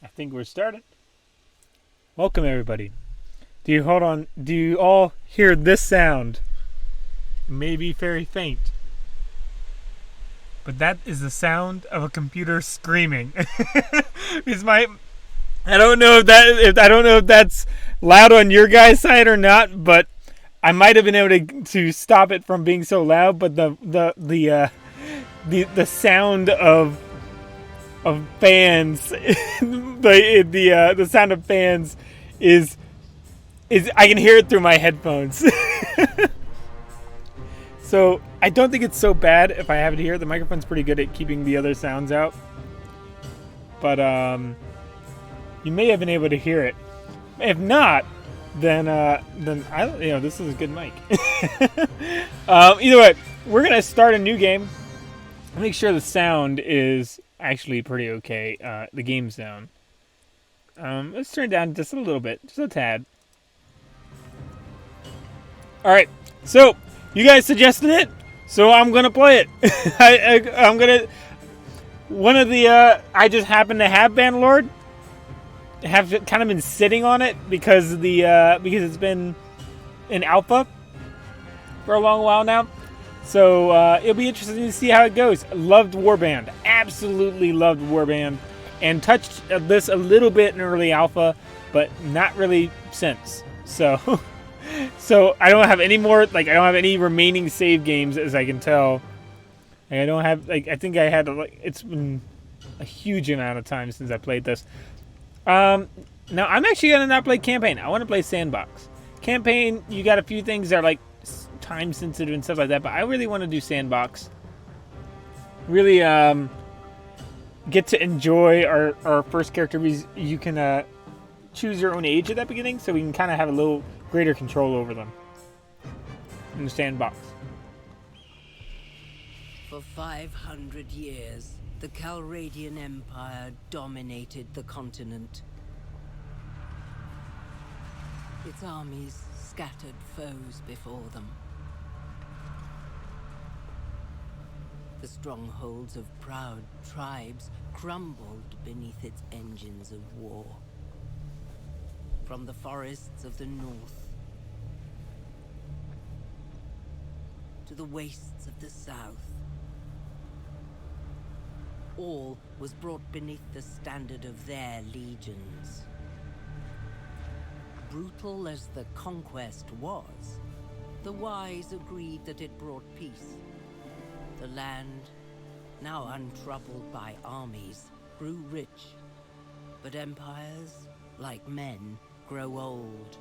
I think we're started. Welcome everybody. Do you all hear this sound? It may be very faint, but that is the sound of a computer screaming. Because I don't know if that's loud on your guys' side or not, but I might have been able to stop it from being so loud. But the sound of fans, the sound of fans is I can hear it through my headphones. So I don't think it's so bad if I have it here. The microphone's pretty good at keeping the other sounds out, but you may have been able to hear it. If not, then I don't. This is a good mic. Either way, we're gonna start a new game. Make sure the sound is actually pretty okay. The game sound. Let's turn it down just a little bit, just a tad. All right, so you guys suggested it, so I'm gonna play it. I'm gonna. One of the I just happen to have Bannerlord. Have kind of been sitting on it because because it's been in alpha for a long while now. So it'll be interesting to see how it goes. Loved Warband, absolutely loved Warband, and touched this a little bit in early alpha, but not really since. So. So I don't have any more, I don't have any remaining save games as I can tell. I don't have, I think I had, it's been a huge amount of time since I played this. Now I'm actually going to not play campaign. I want to play sandbox. Campaign, you got a few things that are time sensitive and stuff like that, but I really want to do sandbox. Really get to enjoy our first character. You can choose your own age at that beginning, so we can kind of have a little greater control over them in the sandbox. For 500 years, the Calradian Empire dominated the continent. Its armies scattered foes before them. The strongholds of proud tribes crumbled beneath its engines of war. From the forests of the north to the wastes of the south, all was brought beneath the standard of their legions. Brutal as the conquest was, the wise agreed that it brought peace. The land, now untroubled by armies, grew rich, but empires, like men, grow old.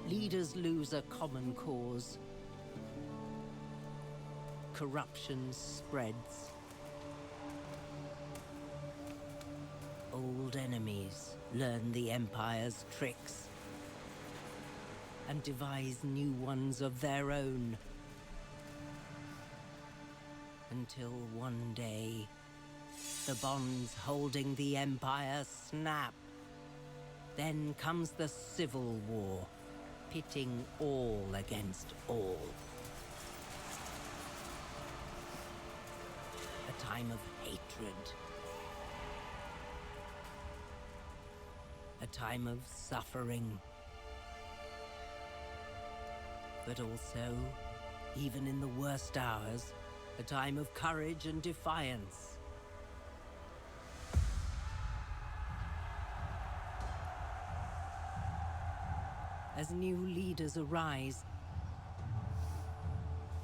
Leaders lose a common cause. Corruption spreads. Old enemies learn the Empire's tricks and devise new ones of their own. Until one day, the bonds holding the Empire snap. Then comes the Civil War, pitting all against all. A time of hatred. A time of suffering. But also, even in the worst hours, a time of courage and defiance. As new leaders arise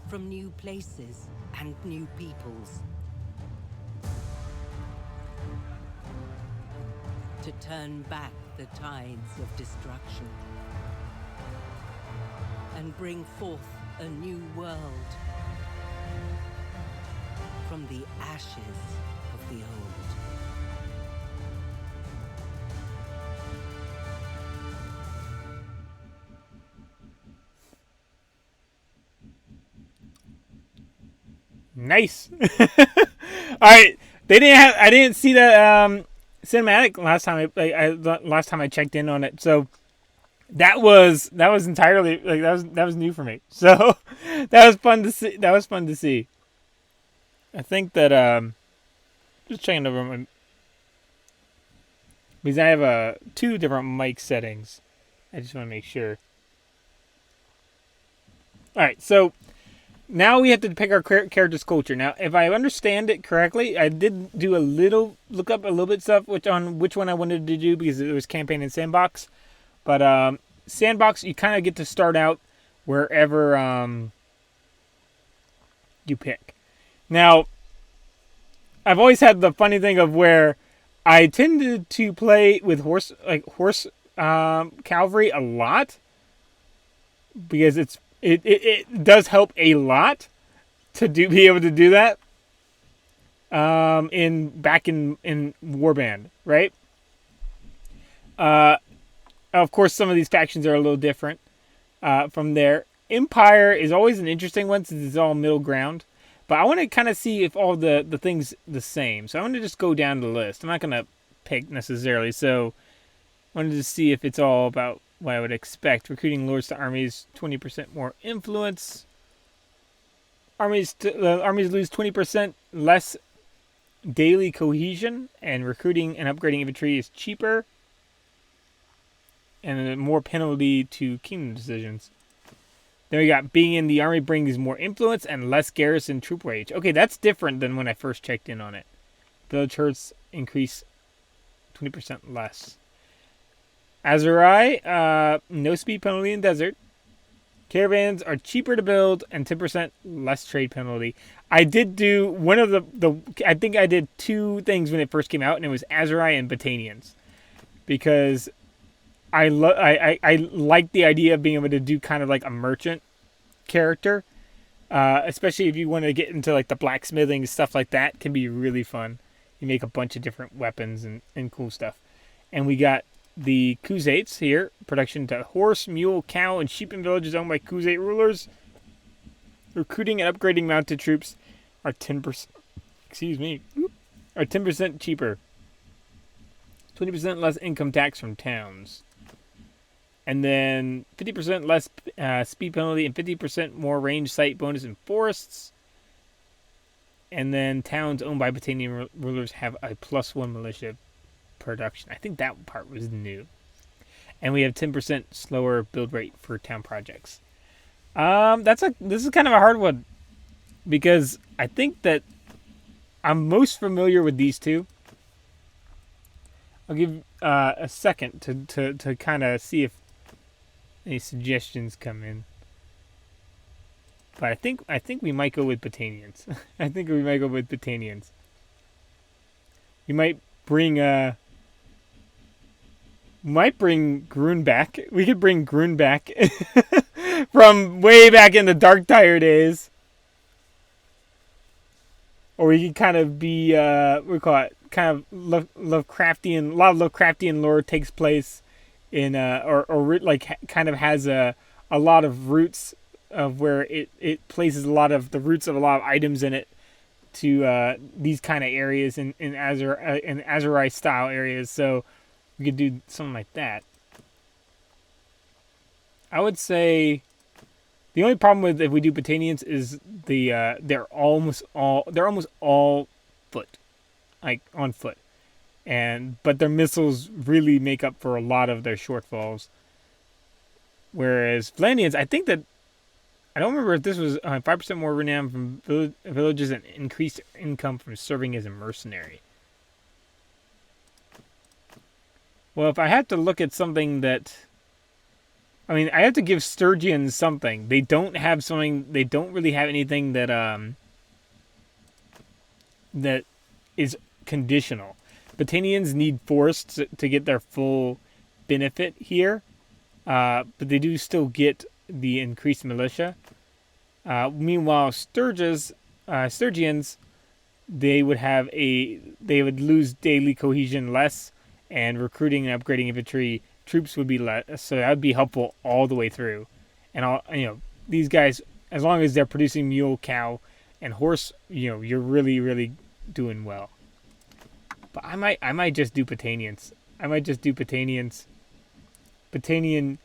from new places and new peoples, to turn back the tides of destruction and bring forth a new world from the ashes of the old. Nice. All right, I didn't see that cinematic last time I checked in on it. So that was entirely that was new for me. So that was fun to see. I think that just checking over Because I have two different mic settings. I just want to make sure. Alright, so now we have to pick our character's culture. Now, if I understand it correctly, I did do look up a little bit stuff on which one I wanted to do because it was campaign and sandbox. But sandbox, you kind of get to start out wherever you pick. Now, I've always had the funny thing of where I tended to play with horse cavalry a lot because it does help a lot to be able to do that in Warband, right? Of course, some of these factions are a little different from there. Empire is always an interesting one since it's all middle ground. But I want to kind of see if all the things the same. So I want to just go down the list. I'm not going to pick necessarily. So I wanted to see if it's all about what I would expect. Recruiting lords to armies, 20% more influence. Armies lose 20% less daily cohesion. And recruiting and upgrading infantry is cheaper. And more penalty to kingdom decisions. Then we got being in the army brings more influence and less garrison troop wage. Okay, that's different than when I first checked in on it. Village herds increase 20% less. Azurai, no speed penalty in desert. Caravans are cheaper to build and 10% less trade penalty. I did do one of I think I did two things when it first came out, and it was Azurai and Batanians. Because I like the idea of being able to do kind of like a merchant character, especially if you want to get into like the blacksmithing stuff like that. Can be really fun. You make a bunch of different weapons and cool stuff. And we got the Khuzaits here, production to horse, mule, cow, and sheep in villages owned by Khuzait rulers. Recruiting and upgrading mounted troops are 10%. Are 10% cheaper. 20% less income tax from towns. And then 50% less speed penalty and 50% more range sight bonus in forests. And then towns owned by Batanian rulers have a +1 militia production. I think that part was new. And we have 10% slower build rate for town projects. This is kind of a hard one because I think that I'm most familiar with these two. I'll give a second to kind of see if any suggestions come in. But I think we might go with Batanians. I think we might go with Batanians. You might bring Grun back. We could bring Grun back from way back in the Dark Tire days. Or we could kind of be we call it kind of Lovecraftian. A lot of Lovecraftian lore takes place in or like kind of has a lot of roots of where it places a lot of the roots of a lot of items in it to these kind of areas in Azurai style areas. So we could do something like that. I would say the only problem with if we do Batanians is they're almost all foot, like on foot, but their missiles really make up for a lot of their shortfalls. Whereas Flandians, I think that I don't remember if this was 5% more renown from villages and increased income from serving as a mercenary. Well, if I had to look at something that, I mean, I have to give Sturgians something. They don't have something. They don't really have anything that that is conditional. Batanians need forests to get their full benefit here, but they do still get the increased militia. Meanwhile, Sturgians, they would lose daily cohesion less, and recruiting and upgrading infantry troops would be less. So that would be helpful all the way through. And these guys, as long as they're producing mule, cow, and horse, you're really, really doing well. But I might just do Batanians. Batanian.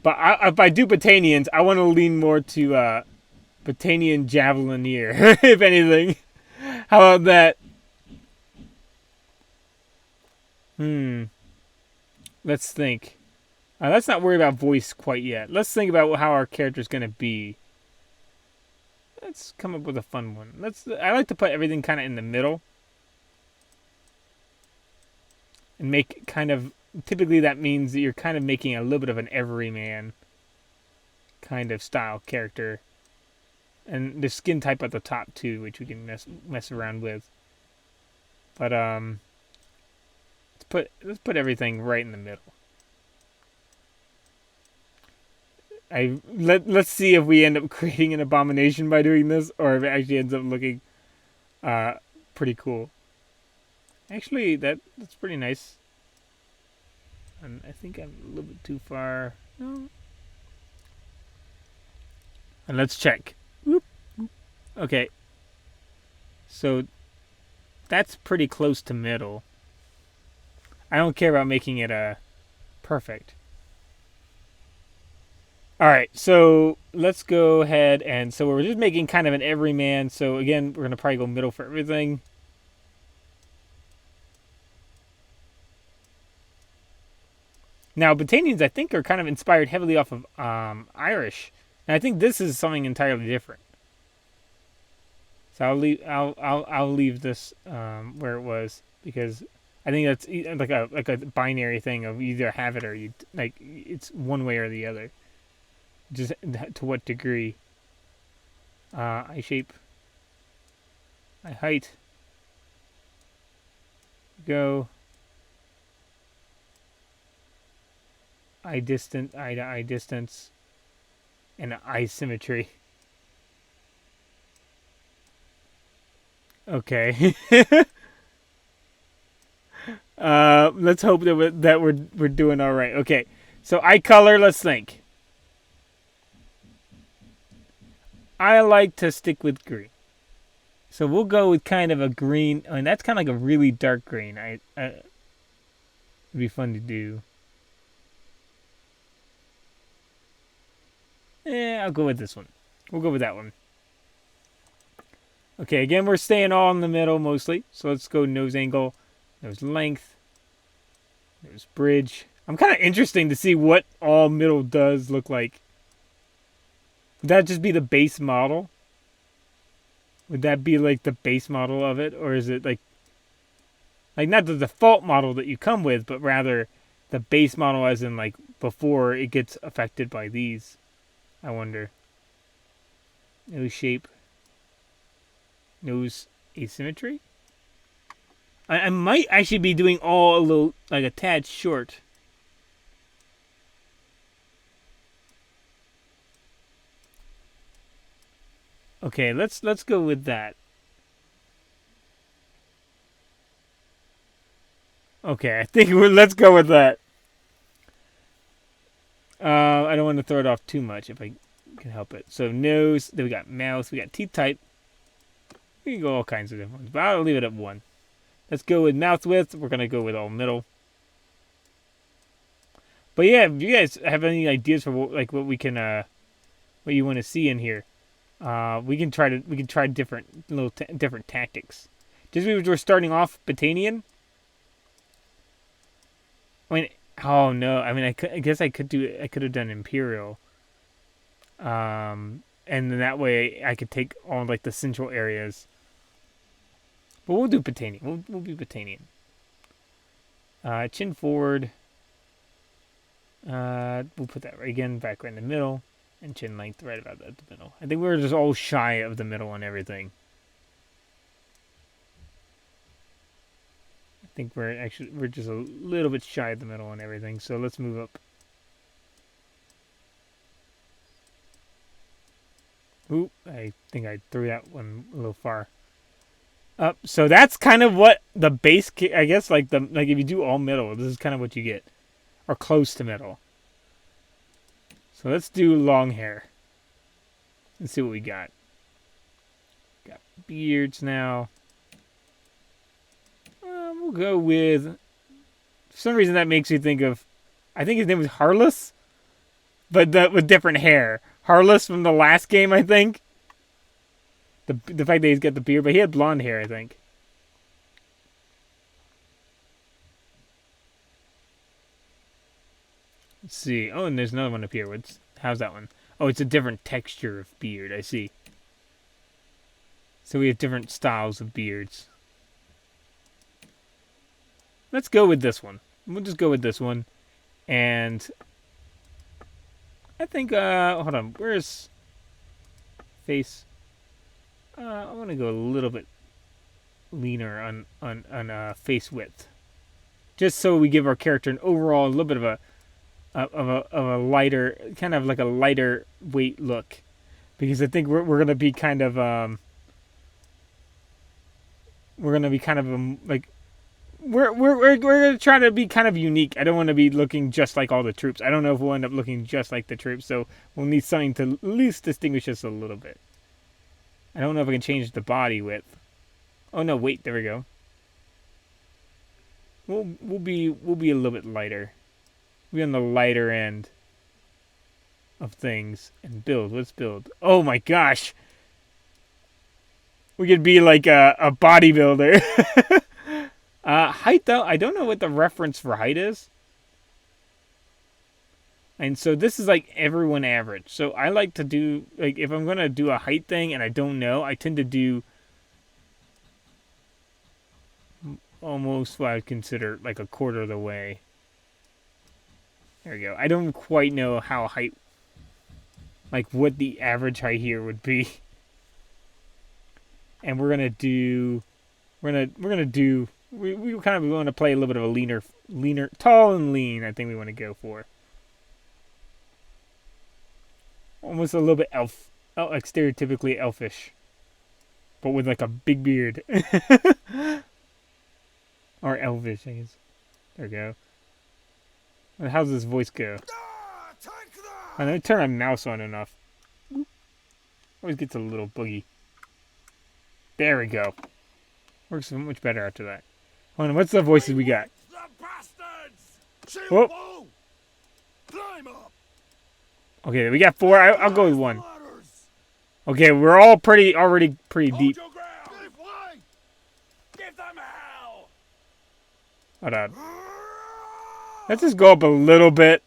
But if I do Batanians, I want to lean more to Batanian Javelineer, if anything. How about that? let's think. Let's not worry about voice quite yet. Let's think about how our character's gonna be. Let's come up with a fun one. I like to put everything kind of in the middle. And make kind of... Typically that means that you're kind of making a little bit of an everyman kind of style character. And the skin type at the top too, which we can mess around with. But let's put everything right in the middle. Let's see if we end up creating an abomination by doing this, or if it actually ends up looking pretty cool. Actually, that's pretty nice. And I think I'm a little bit too far. No. And let's check. Whoop. Okay. So that's pretty close to middle. I don't care about making it perfect. Alright, so let's go ahead and... So we're just making kind of an everyman. So again, we're going to probably go middle for everything. Now, Botanians, I think, are kind of inspired heavily off of Irish. And I think this is something entirely different. So I'll leave this where it was, because I think that's like a binary thing of either have it or you like it's one way or the other. Just to what degree? Eye shape. Eye height. Go. Eye distance, eye to eye distance, and eye symmetry. Okay. Let's hope that we're doing all right. Okay, so eye color. Let's think. I like to stick with green, so we'll go with kind of a green. I mean, that's kind of like a really dark green. It'd be fun to do. I'll go with this one. We'll go with that one. Okay, again, we're staying all in the middle mostly. So let's go nose angle, nose length, nose bridge. I'm kind of interested to see what all middle does look like. Would that just be the base model? Would that be like the base model of it? Or is it like not the default model that you come with, but rather the base model as in like before it gets affected by these? I wonder. Nose shape. Nose asymmetry. I might actually be doing all a little, like a tad short. Okay, let's go with that. Okay, I think let's go with that. I don't want to throw it off too much if I can help it. So nose, then we got mouth, we got teeth type. We can go all kinds of different ones, but I'll leave it at one. Let's go with mouth width. We're gonna go with all middle. But yeah, if you guys have any ideas for what we can, what you want to see in here, we can try different different tactics. Just because we're starting off Botanian. I mean, oh no! I mean, I guess I could have done Imperial. And then that way I could take all like the central areas. But we'll do Botanian. We'll be Botanian. Chin forward. We'll put that back right in the middle, and chin length right about at the middle. I think we're just all shy of the middle on everything. I think we're just a little bit shy of the middle on everything. So let's move up. Ooh, I think I threw that one a little far. Up. So that's kind of what the base, I guess, like if you do all middle, this is kind of what you get. Or close to middle. So let's do long hair. Let's see what we got. Got beards now. We'll go with... For some reason that makes you think of... I think his name was Harless. But with different hair. Harless from the last game, I think. The fact that he's got the beard. But he had blonde hair, I think. Let's see. Oh, and there's another one up here. How's that one? Oh, it's a different texture of beard. I see. So we have different styles of beards. Let's go with this one. We'll just go with this one. And I think, hold on. Where's face? I want to go a little bit leaner on face width. Just so we give our character an overall a little bit of a lighter, kind of like a lighter weight look. Because I think we're going to be kind of, we're going to be kind of, like, we're going to try to be kind of unique. I don't want to be looking just like all the troops. I don't know if we'll end up looking just like the troops, so we'll need something to at least distinguish us a little bit. I don't know if I can change the body width. Oh no, wait, there we go. We'll be a little bit lighter. We'll be on the lighter end of things. And build, let's build. Oh my gosh! We could be like a bodybuilder. Height, though, I don't know what the reference for height is. And so this is like everyone average. So I like to do, like, if I'm going to do a height thing and I don't know, I tend to do almost what I would consider like a quarter of the way. There we go. I don't quite know how height, like what the average height here would be. And we're going to do, we kind of want to play a little bit of a leaner, tall and lean, I think we want to go for. Almost a little bit like stereotypically elfish. But with like a big beard. Or elvish, I guess. There we go. And how's this voice go? I'm going to turn my mouse on enough. Always gets a little boogie. There we go. Works so much better after that. Hold on, what's the voices we got? Whoop. Okay, we got 4. I'll go with 1. Okay, we're all already pretty deep. Hold on. Let's just go up a little bit.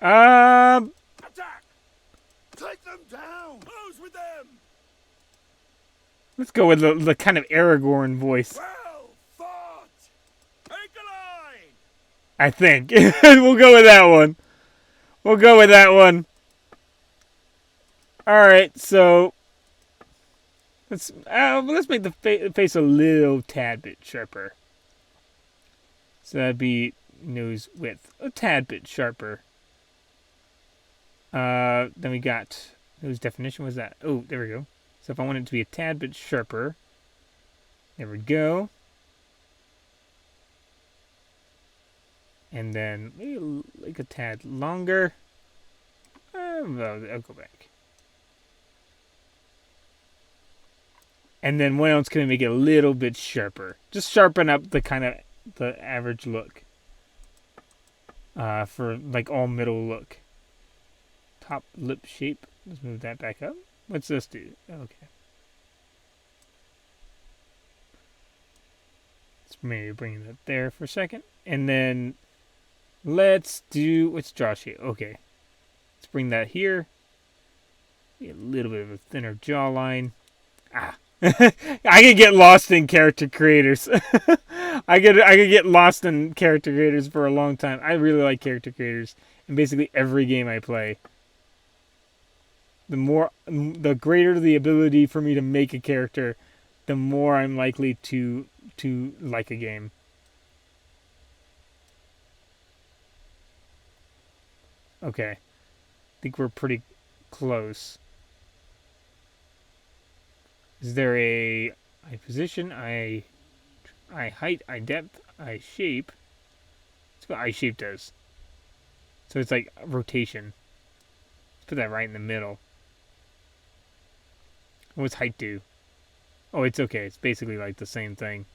Attack! Take them down! Close with them! Let's go with the kind of Aragorn voice. Well fought! Take a line! I think. We'll go with that one. We'll go with that one. Alright, so let's make the face a little tad bit sharper. So that'd be nose width a tad bit sharper. Then we got, whose definition was that? Oh, there we go. So if I want it to be a tad bit sharper, there we go. And then maybe like a tad longer. I'll go back. And then what else can I make it a little bit sharper? Just sharpen up the kind of the average look. For like all middle look. Top lip shape. Let's move that back up. What's this do? Okay. Let's maybe bring that there for a second. And then let's draw shape. Okay. Let's bring that here. A little bit of a thinner jawline. Ah. I could get lost in character creators. I could get lost in character creators for a long time. I really like character creators in basically every game I play. The greater the ability for me to make a character, the more I'm likely to like a game. Okay. I think we're pretty close. Is there a eye position, eye height, eye depth, eye shape? Let's go eye shape does. So it's like rotation. Let's put that right in the middle. What's height do? Oh, it's okay. It's basically like the same thing.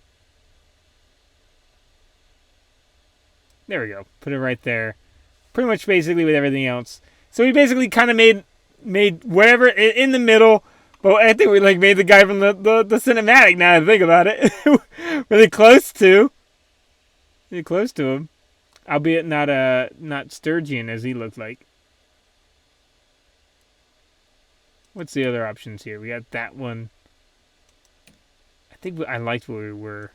There we go. Put it right there. Pretty much basically with everything else. So we basically kind of made whatever in the middle, Well, I think we like made the guy from the cinematic. Now that I think about it, really close to him, albeit not Sturgeon as he looked like. What's the other options here? We got that one. I think I liked where we were.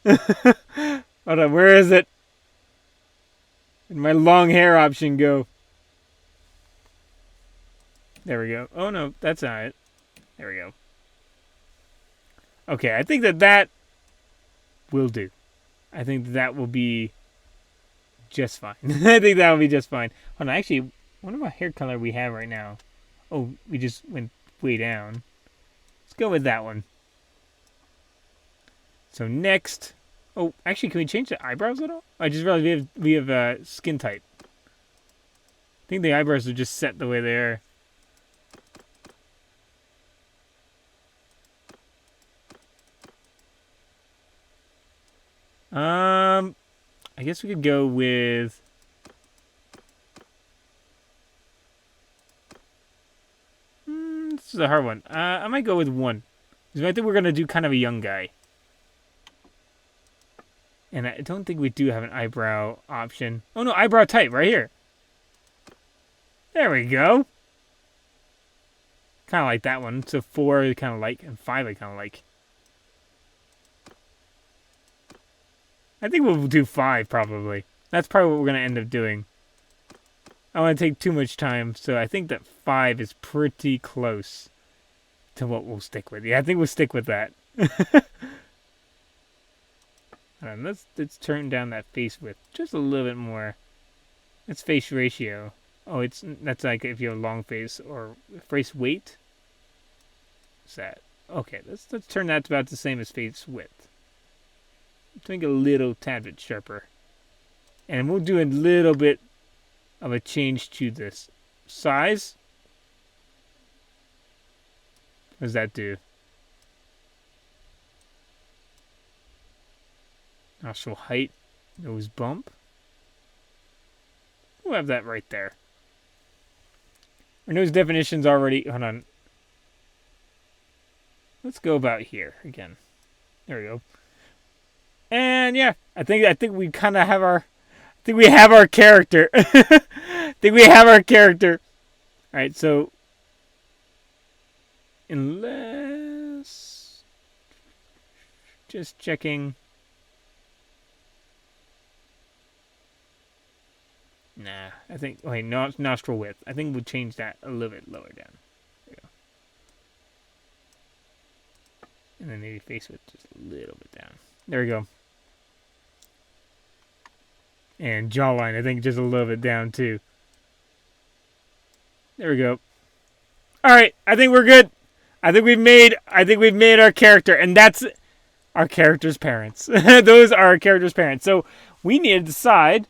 Hold on, where is it? Where'd my long hair option go? There we go. Oh no, that's not it. There we go. Okay, I think that will do. I think that will be just fine. I think that will be just fine. Hold on, actually, what about hair color we have right now? Oh, we just went way down. Let's go with that one. So next, oh, actually, can we change the eyebrows at all? I just realized we have skin type. I think the eyebrows are just set the way they are. I guess we could go with. This is a hard one. I might go with one. Because I think we're gonna do kind of a young guy. And I don't think we do have an eyebrow option. Oh no, eyebrow type right here. There we go. Kind of like that one. So 4 I kind of like, and 5 I kind of like. I think we'll do 5 probably. That's probably what we're going to end up doing. I want to take too much time, so I think that 5 is pretty close to what we'll stick with. Yeah, I think we'll stick with that. Let's turn down that face width just a little bit more. That's face ratio. Oh, that's like if you have a long face or face weight. What's that? Okay, let's turn that to about the same as face width. Make it a little tad bit sharper. And we'll do a little bit of a change to this size. What does that do? Nostril height, nose bump. We'll have that right there. Our nose definition's already. Hold on. Let's go about here again. There we go. And yeah, I think we kind of have our. I think we have our character. I think we have our character. All right, so unless just checking. Nah, I think wait, nostril width. I think we'll change that a little bit lower down. There we go. And then maybe face width just a little bit down. There we go. And jawline, I think just a little bit down too. There we go. All right, I think we're good. I think we've made our character, and that's our character's parents. Those are our character's parents. So we need to decide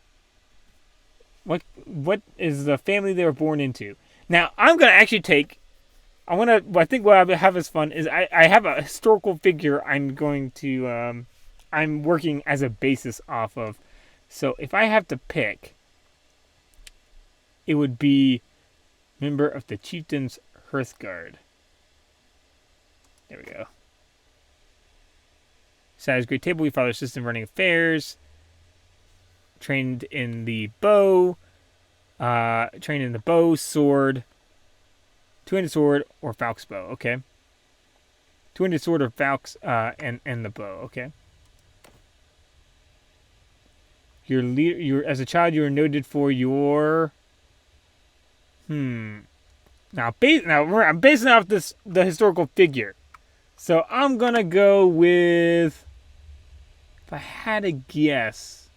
what is the family they were born into. Now I'm gonna actually take. I think what I have as fun is I have a historical figure I'm going to I'm working as a basis off of. So if I have to pick, it would be member of the Chieftain's Hearthguard. There we go. Size great table, we follow system running affairs. Trained in the bow. Sword. Two-handed sword or Falk's bow, okay. Two-handed sword or Falk's and the bow, okay. As a child, you were noted for your. Now, I'm basing off the historical figure, so I'm gonna go with. If I had to guess,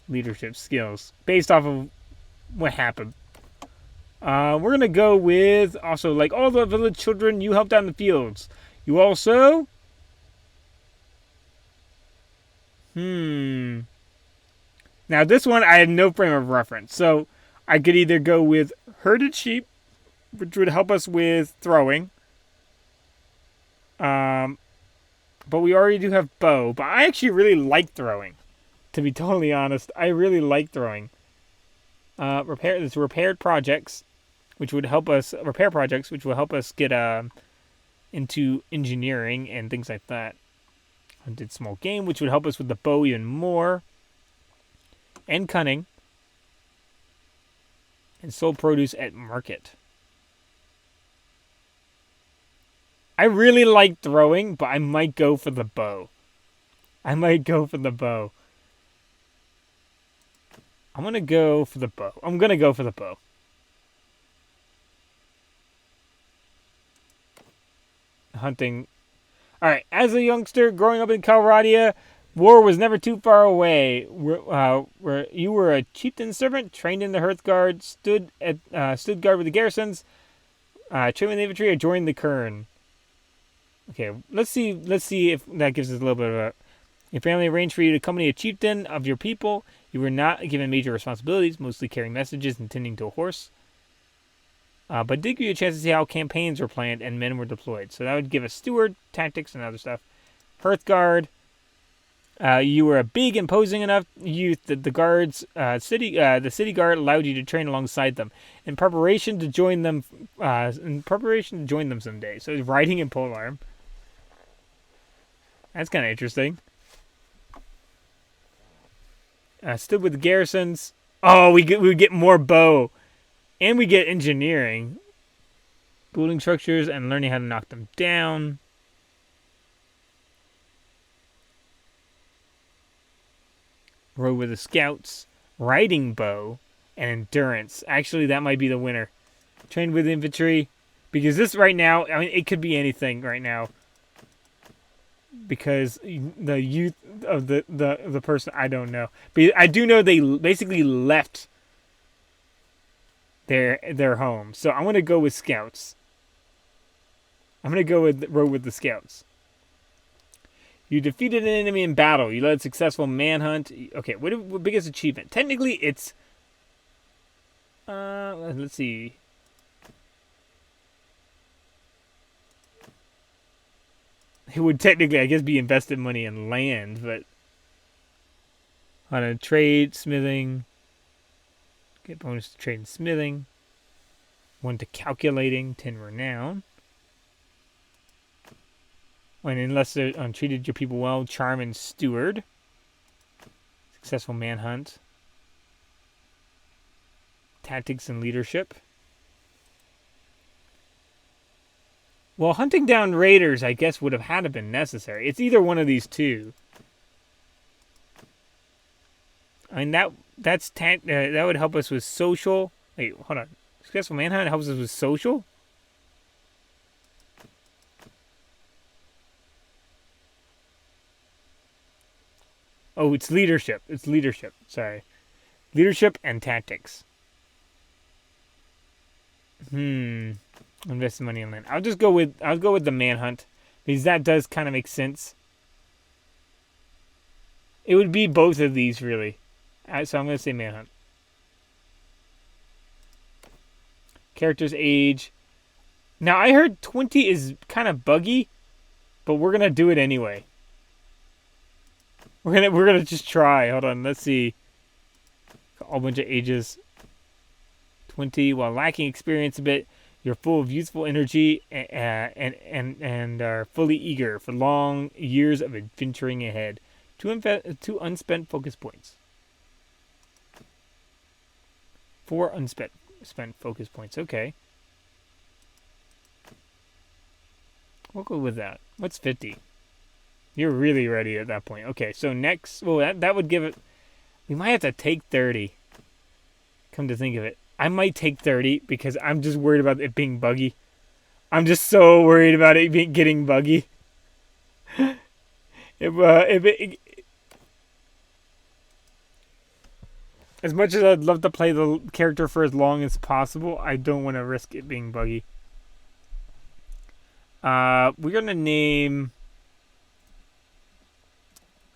leadership skills based off of what happened. We're gonna go with also like all the village children you helped out in the fields. You also. Now, this one, I have no frame of reference. So, I could either go with herded sheep, which would help us with throwing. But we already do have bow. But I actually really like throwing. To be totally honest, I really like throwing. repaired projects, which would help us get into engineering and things like that. Hunted small game, which would help us with the bow even more, and cunning. And sold produce at market. I really like throwing, but I might go for the bow. I'm gonna go for the bow. Hunting. Alright, as a youngster growing up in Calradia, war was never too far away. Where you were a chieftain servant, trained in the Hearthguard, stood guard with the garrisons, trained with the infantry, or joined the Kern. Okay, let's see if that gives us a little bit of a... Your family arranged for you to accompany a chieftain of your people. You were not given major responsibilities, mostly carrying messages and tending to a horse. But did give you a chance to see how campaigns were planned and men were deployed. So that would give us steward, tactics, and other stuff. Hearthguard. You were a big, imposing enough youth that the city guard allowed you to train alongside them in preparation to join them. Someday. So riding in polearm. That's kind of interesting. Stood with the garrisons. Oh, we get more bow. And we get engineering. Building structures and learning how to knock them down. Rode with the scouts. Riding bow. And endurance. Actually, that might be the winner. Trained with infantry. Because this right now, I mean, it could be anything right now. Because the youth of the person, I don't know. But I do know they basically left their home. So I'm going to go with scouts. I'm going to go with rode with the scouts. You defeated an enemy in battle. You led a successful manhunt. Okay, what biggest achievement? Technically, it's... let's see. It would technically, I guess, be invested money in land, but... On a trade, smithing... Get bonus to trade and smithing. 1 to calculating, 10 renown. When unless they treated your people well, charm and steward. Successful manhunt. Tactics and leadership. Well, hunting down raiders, I guess, would have had to been necessary. It's either one of these two. I mean, that would help us with social. Wait, hold on. Successful manhunt helps us with social? Oh, it's leadership. It's leadership. Sorry. Leadership and tactics. Invest money in land. I'll go with the manhunt. Because that does kind of make sense. It would be both of these, really. So I'm going to say manhunt. Character's age. Now, I heard 20 is kind of buggy, but we're going to do it anyway. We're gonna just try. Hold on, let's see. A whole bunch of ages. 20, while lacking experience a bit, you're full of youthful energy and are fully eager for long years of adventuring ahead. 2 unspent focus points. 4 unspent focus points. Okay. We'll go with that. What's 50? You're really ready at that point. Okay, so next... Well, that would give it... We might have to take 30. Come to think of it. I might take 30 because I'm just worried about it being buggy. I'm just so worried about it getting buggy. As much as I'd love to play the character for as long as possible, I don't want to risk it being buggy. We're going to name...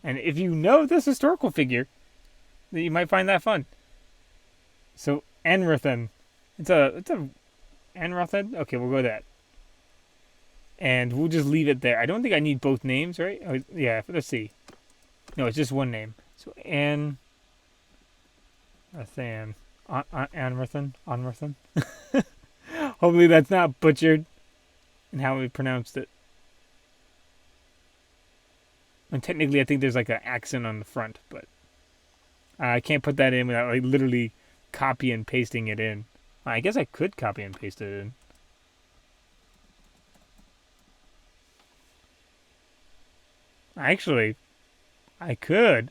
And if you know this historical figure, you might find that fun. So, Anrathan. It's a Anrathan? Okay, we'll go with that. And we'll just leave it there. I don't think I need both names, right? Oh, yeah, let's see. No, it's just one name. So, Anrathan. Onmerthen. Hopefully that's not butchered in how we pronounced it. And technically, I think there's like an accent on the front, but I can't put that in without like literally copy and pasting it in. I guess I could copy and paste it in. Actually, I could.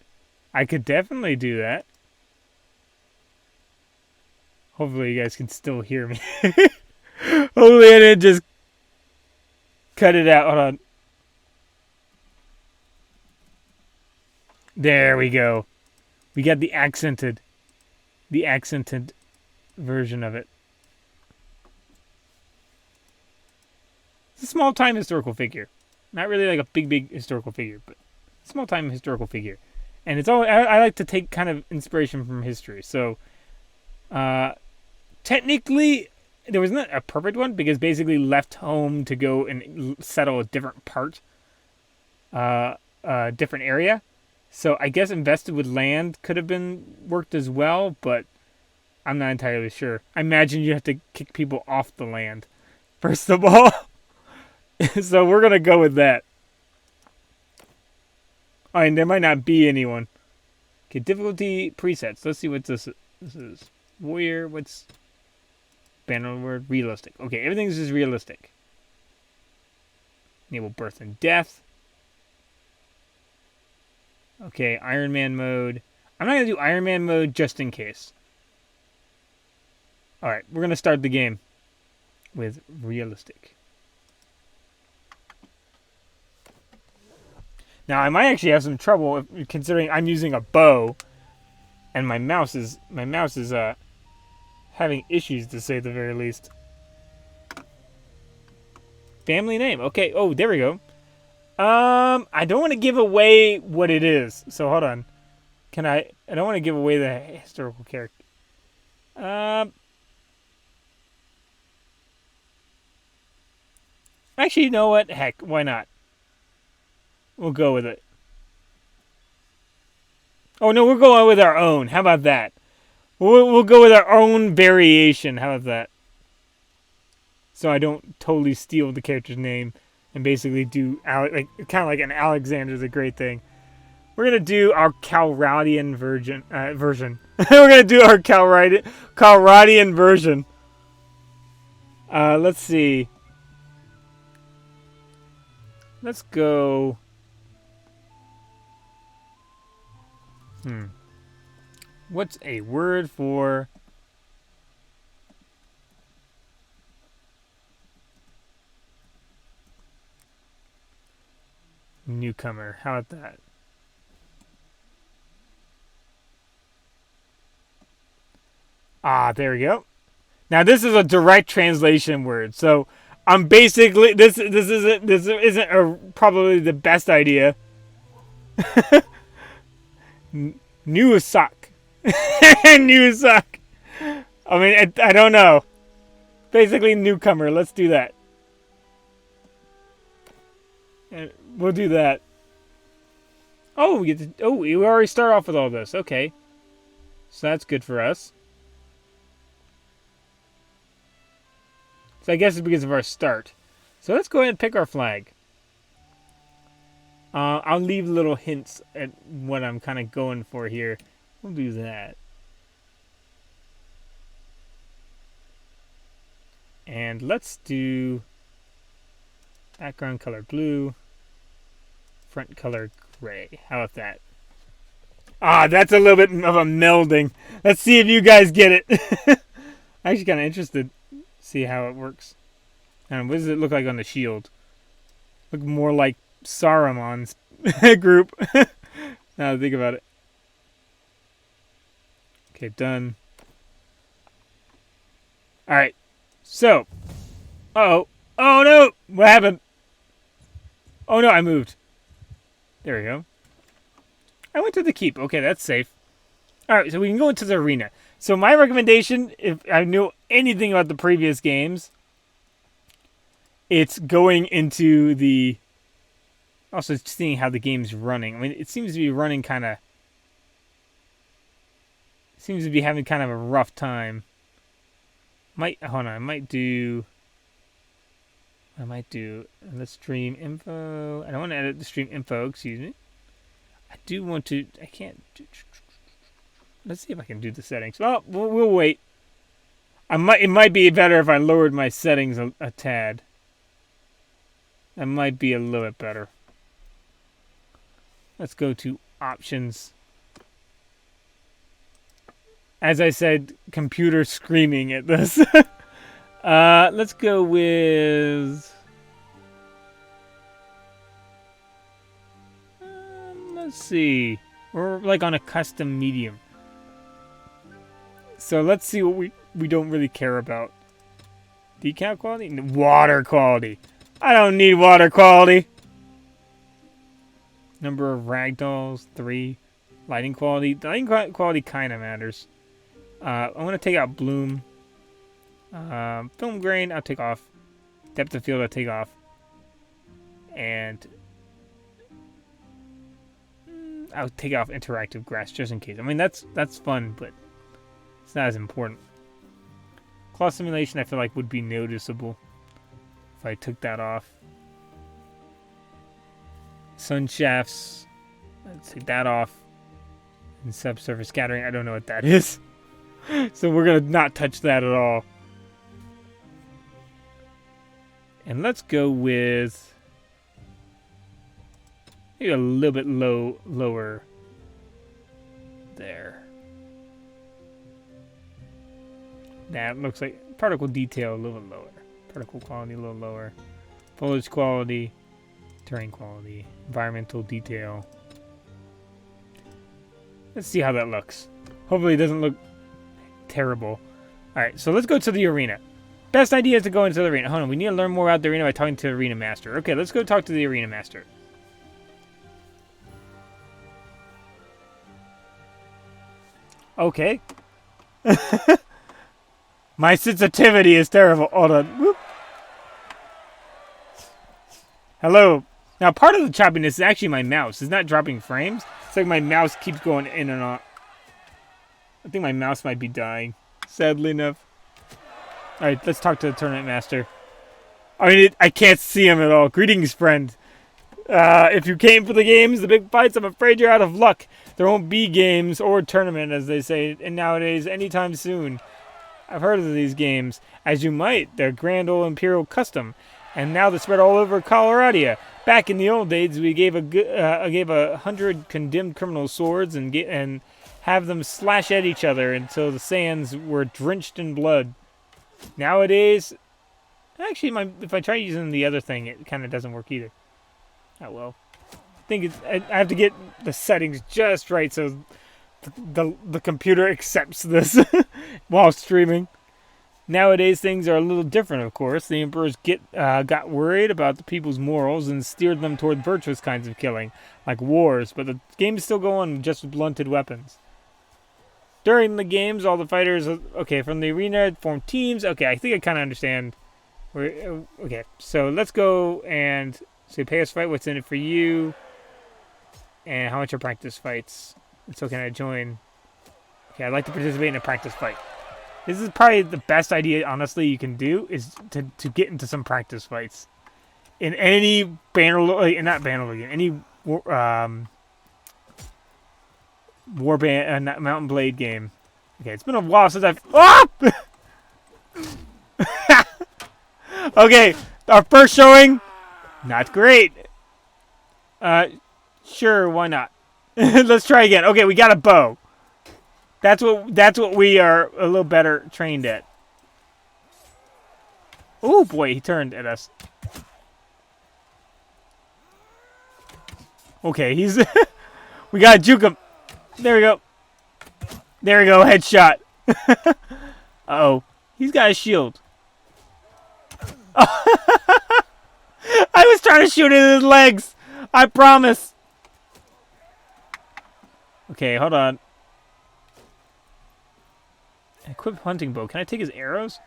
I could definitely do that. Hopefully you guys can still hear me. Hopefully I didn't just cut it out. Hold on. There we go. We got the accented version of it. It's a small-time historical figure. Not really like a big historical figure, but small-time historical figure. And it's all I like to take kind of inspiration from history. So, technically, there was not a perfect one because basically left home to go and settle a different part, different area. So I guess invested with land could have been worked as well, but I'm not entirely sure. I imagine you have to kick people off the land, first of all. So we're going to go with that. Oh, and there might not be anyone. Okay, difficulty presets. Let's see what this is. Warrior, what's... Bannerlord, realistic. Okay, everything's just realistic. Enable birth and death. Okay, Iron Man mode. I'm not going to do Iron Man mode just in case. Alright, we're going to start the game with realistic. Now, I might actually have some trouble considering I'm using a bow and my mouse is having issues, to say the very least. Family name. Okay, oh, there we go. I don't want to give away what it is. So hold on. I don't want to give away the historical character. Actually, you know what? Heck, why not? We'll go with it. Oh no, we're going with our own. How about that? We'll go with our own variation. How about that? So I don't totally steal the character's name and basically do kind of like an Alexander the Great thing. We're gonna do our Calradian version. We're gonna do our Calradian version. Let's see. Let's go. What's a word for newcomer? How about that? Ah, there we go. Now this is a direct translation word, so I'm basically this isn't probably the best idea. New suck. New suck. I mean, I don't know. Basically, newcomer. Let's do that. We'll do that. Oh, we already start off with all this. Okay, so that's good for us. So I guess it's because of our start. So let's go ahead and pick our flag. I'll leave little hints at what I'm kind of going for here. We'll do that. And let's do background color blue, front color gray. How about that? Ah, that's a little bit of a melding. Let's see if you guys get it. I'm actually kind of interested to see how it works. And what does it look like on the shield? Look more like Saruman's group. Now think about it. Okay, done. Alright. So. Uh-oh. Oh no! What happened? Oh no, I moved. There we go. I went to the keep. Okay, that's safe. Alright, so we can go into the arena. So my recommendation, if I knew anything about the previous games, it's going into the... Also seeing how the game's running. I mean, it seems to be running kind of Seems to be having kind of a rough time. Hold on, I might do the stream info. I don't want to edit the stream info, excuse me. I do want to, I can't do, let's see if I can do the settings. Well, we'll wait. It might be better if I lowered my settings a tad. That might be a little bit better. Let's go to options. As I said, computer screaming at this. Let's go with... let's see. We're like on a custom medium. So let's see what we don't really care about. Decal quality? Water quality. I don't need water quality. Number of ragdolls, 3. Lighting quality. The lighting quality kind of matters. I'm going to take out bloom. Film grain, I'll take off. Depth of field, I'll take off. And I'll take off interactive grass just in case. I mean, that's fun, but it's not as important. Claw simulation, I feel like would be noticeable if I took that off. Sun shafts, let's take that off. And subsurface scattering, I don't know what that is. So we're going to not touch that at all. And let's go with maybe a little bit lower there. That looks like particle detail a little bit lower. Particle quality a little lower. Foliage quality, terrain quality, environmental detail. Let's see how that looks. Hopefully it doesn't look terrible. Alright, so let's go to the arena. Best idea is to go into the arena. Hold on, we need to learn more about the arena by talking to the arena master. Okay, let's go talk to the arena master. Okay. My sensitivity is terrible. Hold on. Whoop. Hello. Now, part of the choppiness is actually my mouse. It's not dropping frames. It's like my mouse keeps going in and out. I think my mouse might be dying, sadly enough. Alright, let's talk to the tournament master. I mean, I can't see him at all. Greetings, friend. If you came for the games, the big fights, I'm afraid you're out of luck. There won't be games or tournament, as they say, and nowadays, anytime soon. I've heard of these games. As you might, they're grand old imperial custom. And now they're spread all over Colorado. Back in the old days, we gave 100 condemned criminals swords and have them slash at each other until the sands were drenched in blood. Nowadays, actually, if I try using the other thing, it kind of doesn't work either. Oh well. I have to get the settings just right so the computer accepts this while streaming. Nowadays, things are a little different, of course. The emperors got worried about the people's morals and steered them toward virtuous kinds of killing, like wars, but the games still go on just with blunted weapons. During the games, all the fighters, from the arena, form teams. Okay, I think I kind of understand. Okay, so let's go and say pay us fight, what's in it for you, and how much are practice fights. And so can I join? Okay, I'd like to participate in a practice fight. This is probably the best idea, honestly, you can do, is to get into some practice fights. In any Bannerlord, not Bannerlord, any Warband, Mountain Blade game. Okay, it's been a while since I've... Ah! Okay, our first showing, not great. Sure, why not? Let's try again. Okay, we got a bow. That's what we are a little better trained at. Oh boy, he turned at us. Okay, he's... we gotta juke him. There we go. There we go, headshot. Uh-oh. He's got a shield. I was trying to shoot in his legs. I promise. Okay, hold on. Equip hunting bow. Can I take his arrows?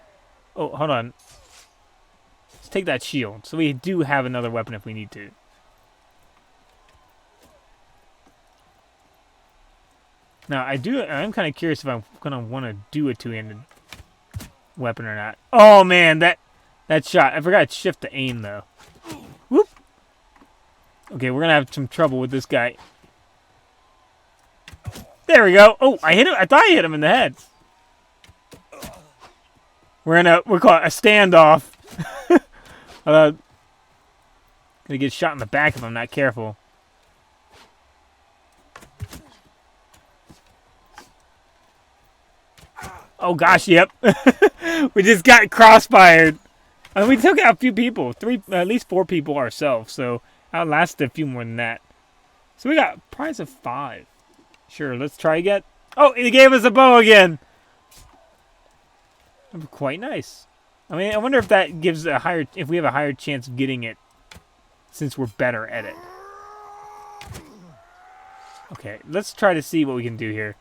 Oh, hold on. Let's take that shield. So we do have another weapon if we need to. Now, I'm kind of curious if I'm going to want to do a two-handed weapon or not. Oh, man, that shot. I forgot to shift the aim, though. Whoop. Okay, we're going to have some trouble with this guy. There we go. Oh, I hit him. I thought I hit him in the head. We'll call it a standoff. Gonna get shot in the back if I'm not careful. Oh gosh, yep. We just got crossfired. And we took out a few people, at least 4 people ourselves. So outlasted a few more than that. So we got a prize of 5. Sure, let's try again. Oh, he gave us a bow again. Quite nice. I mean, I wonder if that gives if we have a higher chance of getting it, since we're better at it. Okay, let's try to see what we can do here.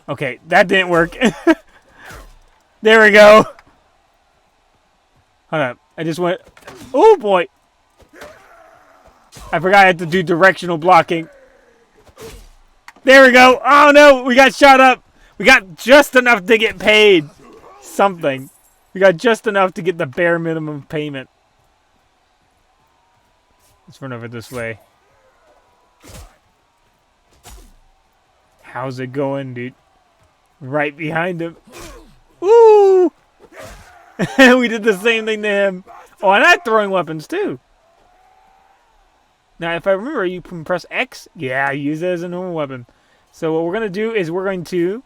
Okay, that didn't work. There we go. Hold up. I just went... Oh, boy. I forgot I had to do directional blocking. There we go. Oh, no. We got shot up. We got just enough to get paid. Something. We got just enough to get the bare minimum payment. Let's run over this way. How's it going, dude? Right behind him. Ooh! We did the same thing to him. Oh, and I'm throwing weapons, too. Now, if I remember, you can press X. Yeah, use it as a normal weapon. So what we're going to do is we're going to...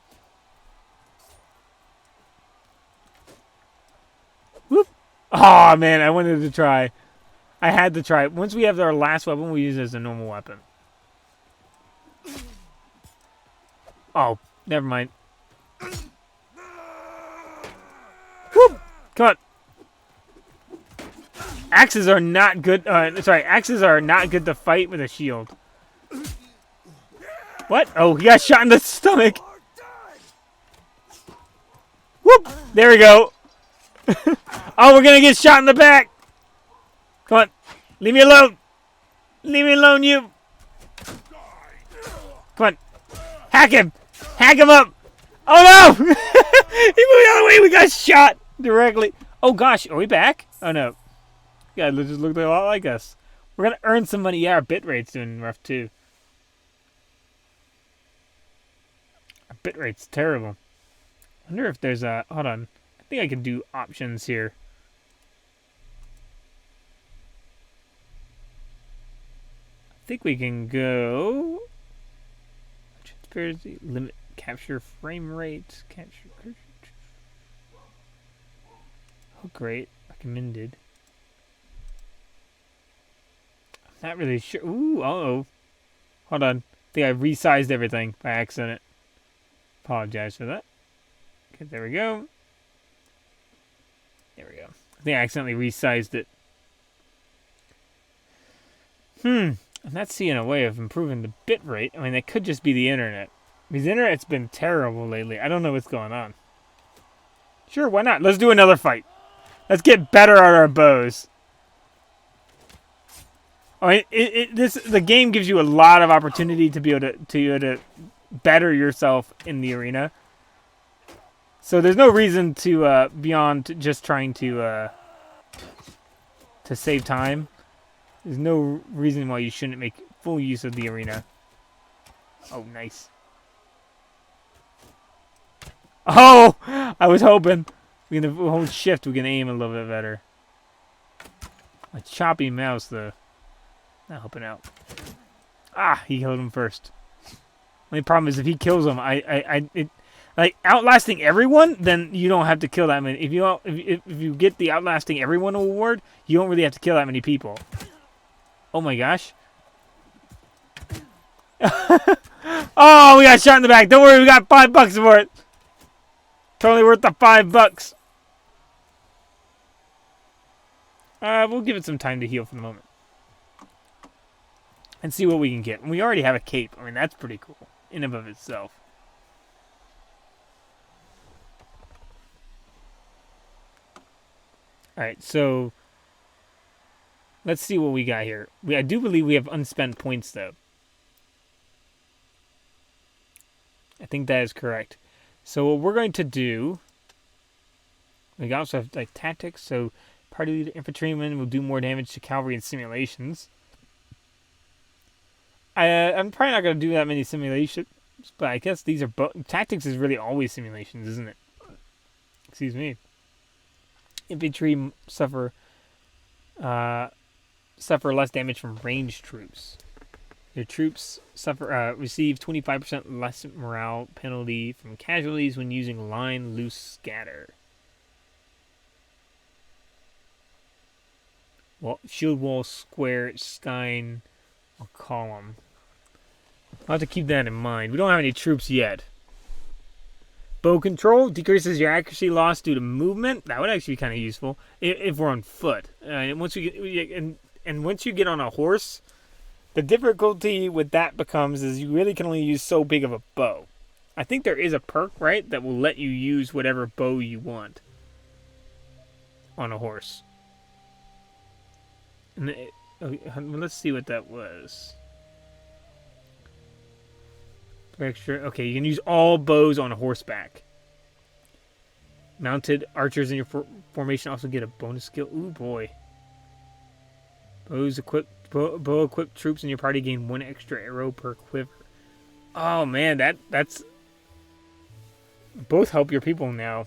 Whoop! Oh, man, I wanted to try. I had to try. Once we have our last weapon, we use it as a normal weapon. Oh, never mind. Whoop! Come on. Axes are not good. Axes are not good to fight with a shield. What? Oh, he got shot in the stomach. Whoop! There we go. Oh, we're gonna get shot in the back. Come on. Leave me alone. Leave me alone, you. Come on. Hack him. Hack him up. Oh, no. He moved the other way. We got shot directly. Oh, gosh. Are we back? Oh, no. Yeah, it just looked a lot like us. We're going to earn some money. Yeah, our bit rate's doing rough, too. Our bit rate's terrible. I wonder if there's a... Hold on. I think I can do options here. I think we can go... Transparency, limit, capture frame rate, capture... Oh, great. Recommended. I'm not really sure. Ooh, uh-oh. Hold on. I think I resized everything by accident. Apologize for that. Okay, there we go. There we go. I think I accidentally resized it. I'm not seeing a way of improving the bit rate. I mean, that could just be the internet. Because the internet's been terrible lately. I don't know what's going on. Sure, why not? Let's do another fight. Let's get better at our bows. I mean, the game gives you a lot of opportunity to be able to better yourself in the arena. So there's no reason to beyond just trying to save time. There's no reason why you shouldn't make full use of the arena. Oh, nice. Oh, I was hoping. We can hold shift. We can aim a little bit better. A choppy mouse, though. Not helping out. Ah, he killed him first. Only problem is if he kills him, like outlasting everyone, then you don't have to kill that many. If you get the outlasting everyone award, you don't really have to kill that many people. Oh my gosh. Oh, we got shot in the back. Don't worry, we got $5 for it. Totally worth the $5. We'll give it some time to heal for the moment. And see what we can get. And we already have a cape. I mean, that's pretty cool in and of itself. Alright, so let's see what we got here. I do believe we have unspent points, though. I think that is correct. So what we're going to do, we also have like tactics. So party leader infantryman will do more damage to cavalry in simulations. I'm probably not going to do that many simulations, but I guess these are tactics is really always simulations, isn't it? Excuse me. Infantry suffer less damage from ranged troops. Your troops receive 25% less morale penalty from casualties when using line loose scatter. Well, shield wall, square, skein, or column. I'll have to keep that in mind. We don't have any troops yet. Bow control decreases your accuracy loss due to movement. That would actually be kind of useful if we're on foot. And once once you get on a horse, the difficulty with that becomes is you really can only use so big of a bow. I think there is a perk, right, that will let you use whatever bow you want on a horse. And let's see what that was. Extra. Okay, you can use all bows on horseback. Mounted archers in your formation also get a bonus skill. Ooh boy. Bow equipped troops in your party gain 1 extra arrow per quiver. Oh man, that's both help your people now.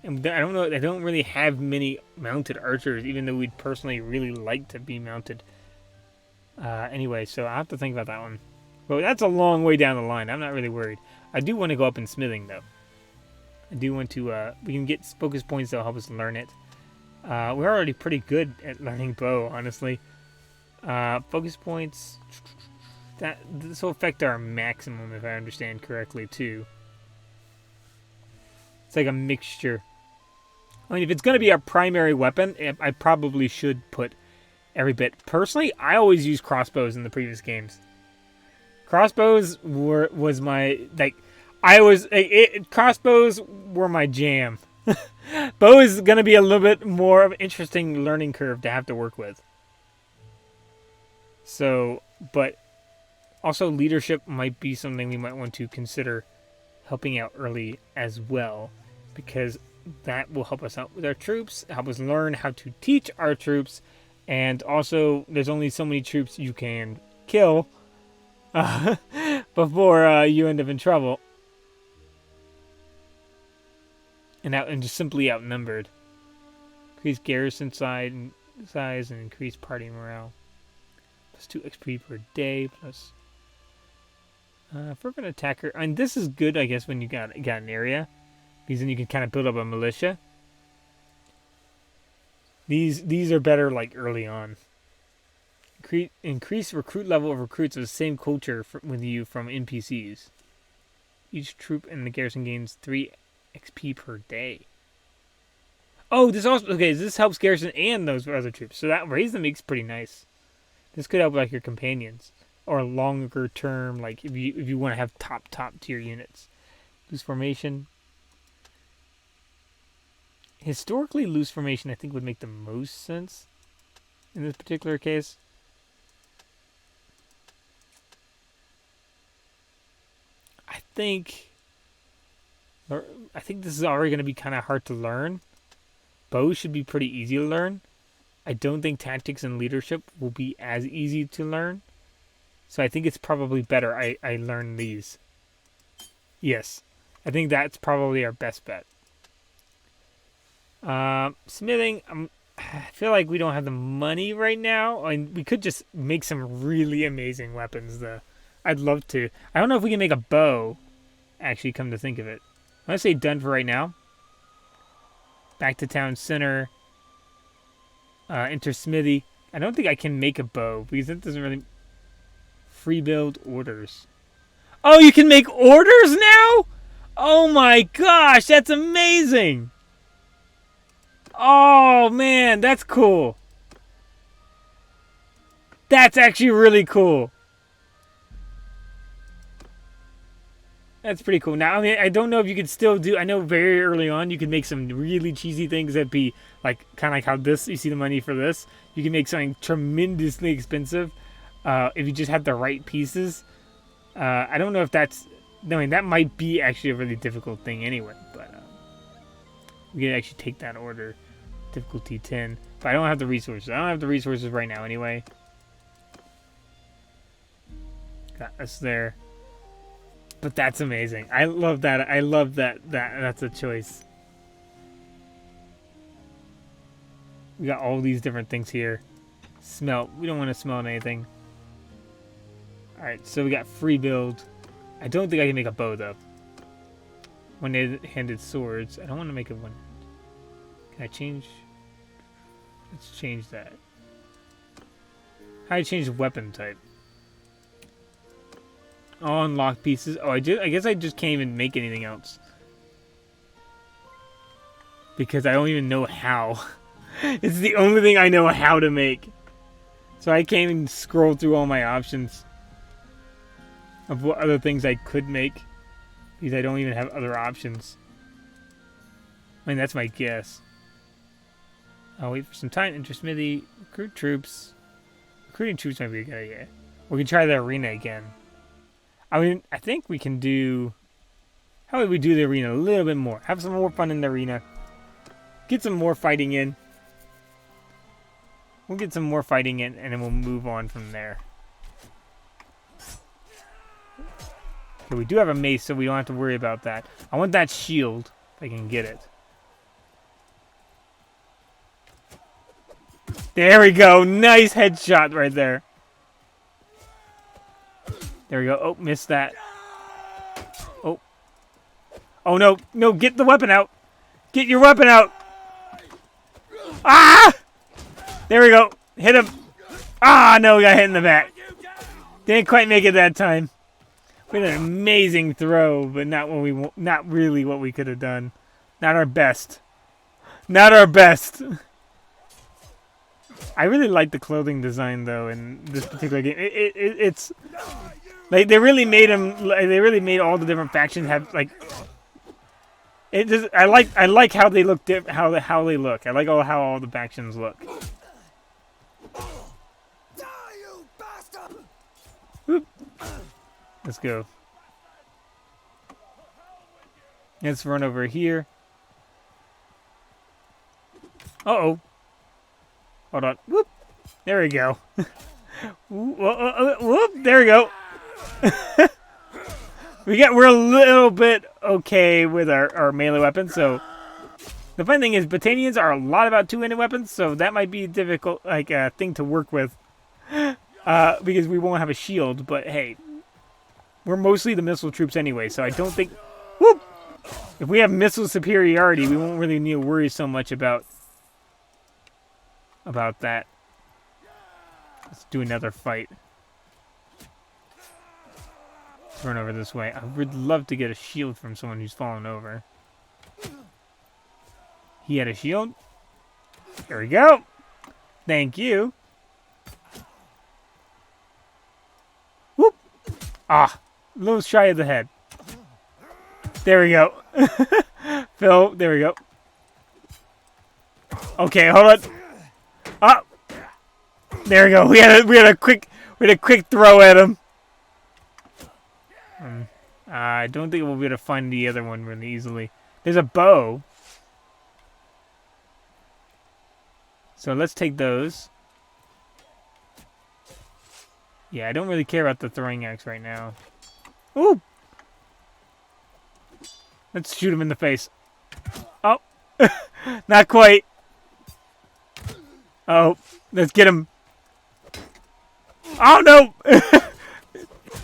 And I don't know. I don't really have many mounted archers, even though we'd personally really like to be mounted. Anyway, so I have to think about that one. Well, that's a long way down the line. I'm not really worried. I do want to go up in smithing, though. I do want to... we can get focus points that'll help us learn it. We're already pretty good at learning bow, honestly. Focus points... This will affect our maximum, if I understand correctly, too. It's like a mixture. I mean, if it's going to be our primary weapon, I probably should put every bit. Personally, I always use crossbows in the previous games. Crossbows was my crossbows were my jam. Bow is gonna be a little bit more of an interesting learning curve to have to work with. So, but also leadership might be something we might want to consider helping out early as well, because that will help us out with our troops, help us learn how to teach our troops, and also there's only so many troops you can kill before you end up in trouble. And just simply outnumbered. Increase garrison size and increase party morale. Plus 2 XP per day. Plus fervent attacker. And this is good, I guess, when you got an area, because then you can kind of build up a militia. These are better like early on. Increase recruit level of recruits of the same culture with you from NPCs. Each troop in the garrison gains 3 XP per day. Oh, this also... Okay, this helps garrison and those other troops. So that raise them makes pretty nice. This could help like your companions. Or longer term, like if you want to have top tier units. Loose formation. Historically, loose formation I think would make the most sense in this particular case. I think this is already going to be kind of hard to learn. Bows should be pretty easy to learn. I don't think tactics and leadership will be as easy to learn. So I think it's probably better I learn these. Yes. I think that's probably our best bet. Smithing, I feel like we don't have the money right now. I mean, we could just make some really amazing weapons, though. I'd love to. I don't know if we can make a bow, actually, come to think of it. I'm going to say done for right now. Back to town center. Enter smithy. I don't think I can make a bow, because that doesn't really... Free build orders. Oh, you can make orders now? Oh my gosh, that's amazing! Oh man, that's cool. That's actually really cool. That's pretty cool. Now, I mean, I don't know if you could still do... I know very early on you could make some really cheesy things that be like kind of like how this... You see the money for this? You can make something tremendously expensive if you just have the right pieces. I don't know if that's I mean, that might be actually a really difficult thing anyway, but we can actually take that order. Difficulty 10. But I don't have the resources. I don't have the resources right now anyway. Got us there. But that's amazing. I love that. I love that that's a choice. We got all these different things here. Smelt. We don't want to smelt anything. Alright, so we got free build. I don't think I can make a bow though. One-handed swords. I don't want to make a one. Can I change? Let's change that. How do I change weapon type? Oh, unlock pieces. Oh, I guess I just can't even make anything else. Because I don't even know how. It's the only thing I know how to make. So I can't even scroll through all my options of what other things I could make. Because I don't even have other options. I mean, that's my guess. I'll wait for some time. Enter smithy. Recruit troops. Recruiting troops might be a good idea. We can try the arena again. I mean, I think we can do... How would we do the arena a little bit more? Have some more fun in the arena. Get some more fighting in. We'll get some more fighting in, and then we'll move on from there. Okay, we do have a mace, so we don't have to worry about that. I want that shield, if I can get it. There we go. Nice headshot right there. There we go. Oh, missed that. Oh. Oh, no. No, get the weapon out. Get your weapon out. Ah! There we go. Hit him. Ah, no, we got hit in the back. Didn't quite make it that time. We had an amazing throw, but not really what we could have done. Not our best. Not our best. I really like the clothing design though in this particular game. It's like they really made them. They really made all the different factions have like. It just I like how they look. How they look. I like how all the factions look. Whoop. Let's go. Let's run over here. Uh-oh. Hold on. Whoop. There we go. Whoop. There we go. We're a little bit okay with our melee weapons, so the funny thing is Battanians are a lot about two-handed weapons, so that might be a difficult thing to work with. Because we won't have a shield, but hey, we're mostly the missile troops anyway, so I don't think... Whoop! If we have missile superiority, we won't really need to worry so much about that. Let's do another fight. Let's run over this way. I would love to get a shield from someone who's fallen over. He had a shield. There we go. Thank you. Whoop! Ah, a little shy of the head. There we go. Phil, there we go. Okay, hold on. Ah, there we go. We had a quick throw at him. I don't think we'll be able to find the other one really easily. There's a bow. So let's take those. Yeah, I don't really care about the throwing axe right now. Ooh! Let's shoot him in the face. Oh! Not quite. Oh, let's get him. Oh, no!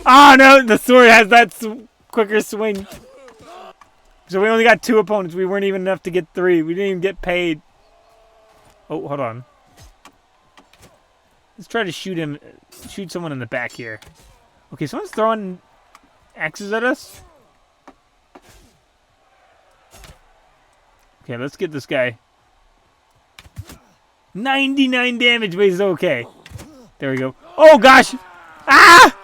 Oh, no! The sword has that quicker swing. So we only got 2 opponents. We weren't even enough to get 3. We didn't even get paid. Oh, hold on. Let's try to shoot someone in the back here. Okay, someone's throwing axes at us. Okay, let's get this guy. 99 damage, but he's okay. There we go. Oh, gosh! Ah!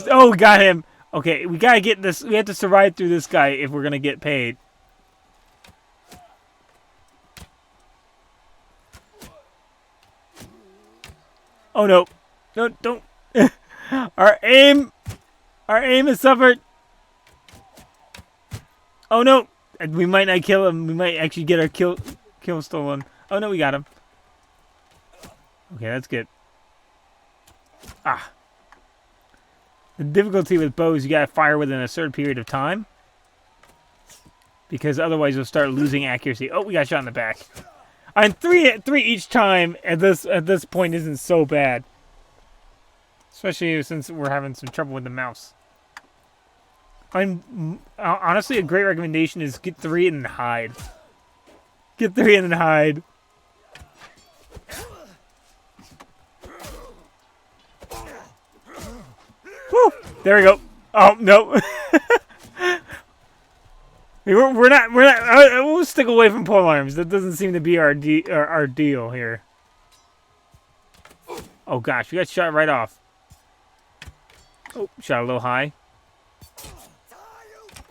Oh, got him. Okay, we gotta get this. We have to survive through this guy if we're gonna get paid. Oh, no. No, don't. Our aim. Our aim has suffered. Oh no! We might not kill him. We might actually get our kill stolen. Oh no, we got him. Okay, that's good. Ah. The difficulty with bows, you gotta fire within a certain period of time. Because otherwise you'll start losing accuracy. Oh, we got shot in the back. And three each time at this point isn't so bad. Especially since we're having some trouble with the mouse. Honestly, a great recommendation is get 3 and hide. Get 3 and then hide. Woo! There we go. Oh no. we're not. We'll stick away from pole arms. That doesn't seem to be our deal here. Oh gosh, we got shot right off. Oh, shot a little high.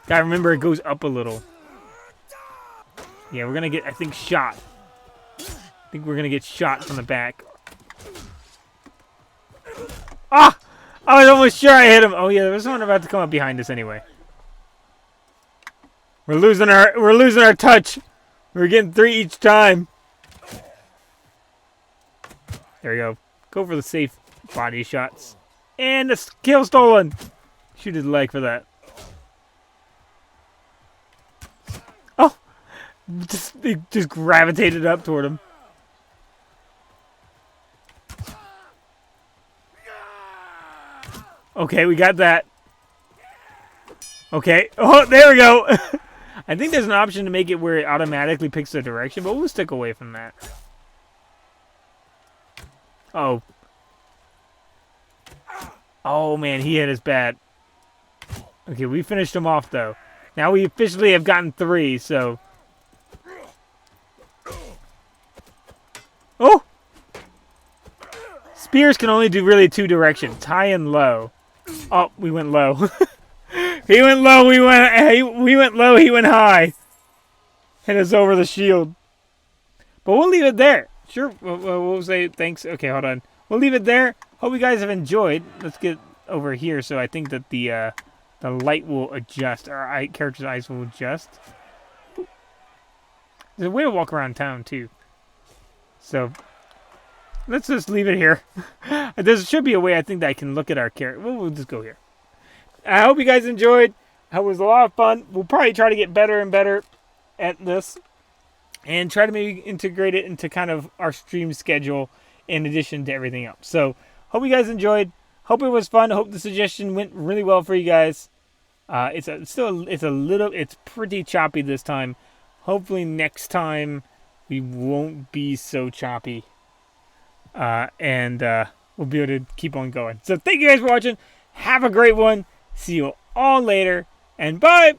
Gotta remember it goes up a little. Yeah, we're gonna get, I think, shot. I think we're gonna get shot from the back. Ah! I was almost sure I hit him. Oh yeah, there was someone about to come up behind us anyway. We're losing our touch. We're getting 3 each time. There we go. Go for the safe body shots. And the kill stolen. Shoot his leg for that. Oh! It just gravitated up toward him. Okay, we got that. Okay. Oh, there we go. I think there's an option to make it where it automatically picks the direction, but we'll stick away from that. Oh. Oh, man, he hit us bad. Okay, we finished him off, though. Now we officially have gotten 3, so... Oh! Spears can only do really 2 directions, high and low. Oh, we went low. He went low, we went low, he went high. Hit us over the shield. But we'll leave it there. Sure, we'll say thanks. Okay, hold on. We'll leave it there. Hope you guys have enjoyed. Let's get over here so I think that the light will adjust. Our character's eyes will adjust. There's a way to walk around town, too. So, let's just leave it here. There should be a way, I think, that I can look at our character. We'll just go here. I hope you guys enjoyed. It was a lot of fun. We'll probably try to get better and better at this. And try to maybe integrate it into kind of our stream schedule in addition to everything else. So, hope you guys enjoyed. Hope it was fun. Hope the suggestion went really well for you guys. It's pretty choppy this time. Hopefully next time we won't be so choppy. And we'll be able to keep on going. So thank you guys for watching. Have a great one. See you all later. And bye.